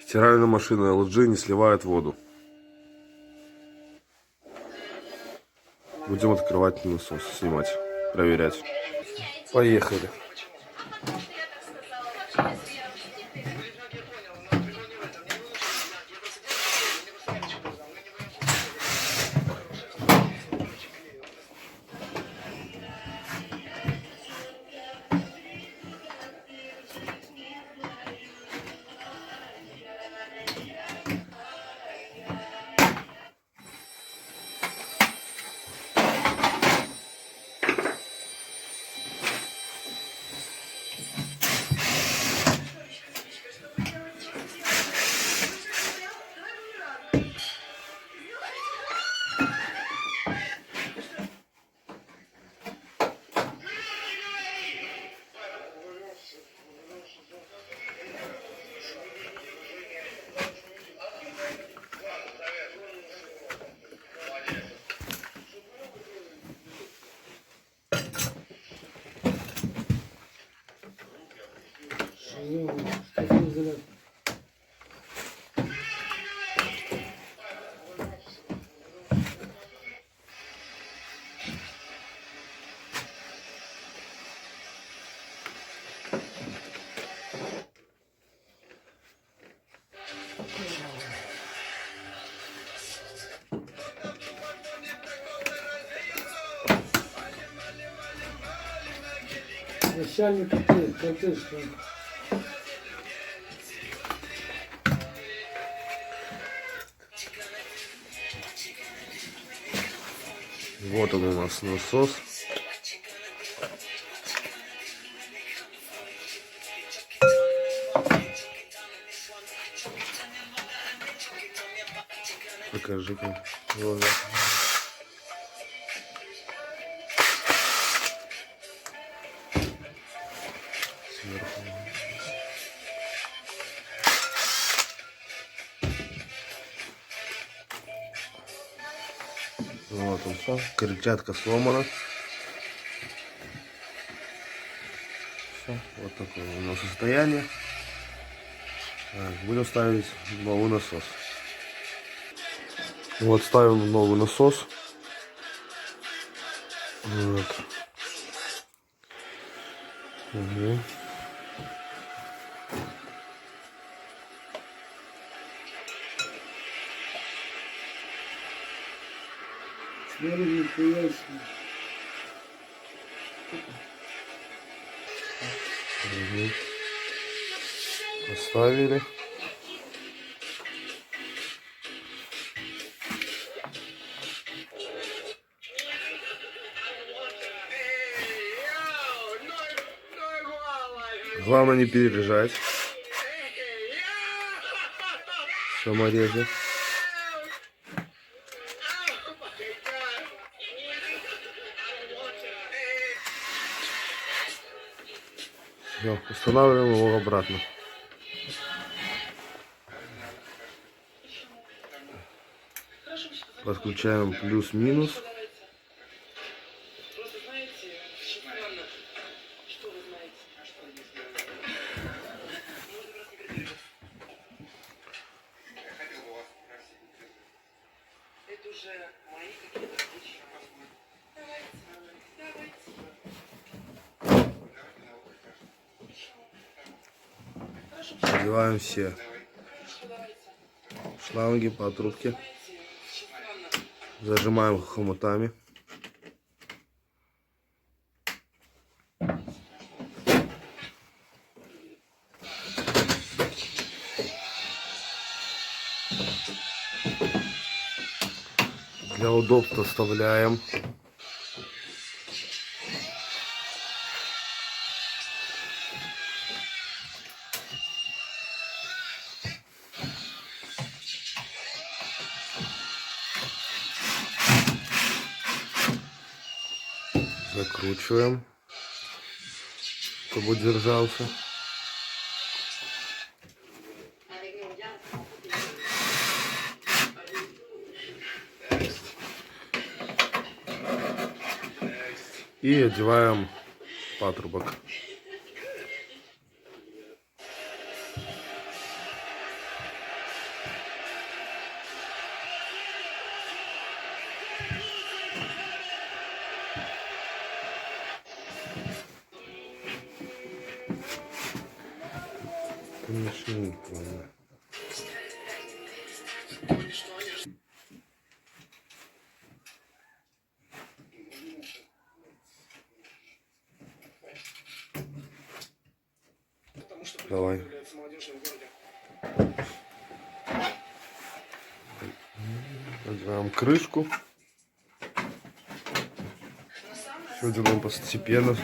Стиральная машина LG не сливает воду. Будем открывать насос, снимать, проверять. Поехали. Начальник коттедж. Вот он у нас насос. Покажи-ка. Вот. Сверху. Вот он все. Крыльчатка сломана. Все. Вот такое у нас состояние. Так, будем ставить новый насос. Вот ставим новый насос. Вот. Угу. Сверху поясню. Угу. Поставили. Главное не пережать. Саморезы. Все, устанавливаем его обратно. Подключаем плюс-минус. Одеваем все шланги по трубке. Зажимаем хомутами. Для удобства вставляем. Закручиваем, чтобы держался. И одеваем патрубок. Конечно, ладно. Давай. Поднимаем крышку. Все делаем постепенно.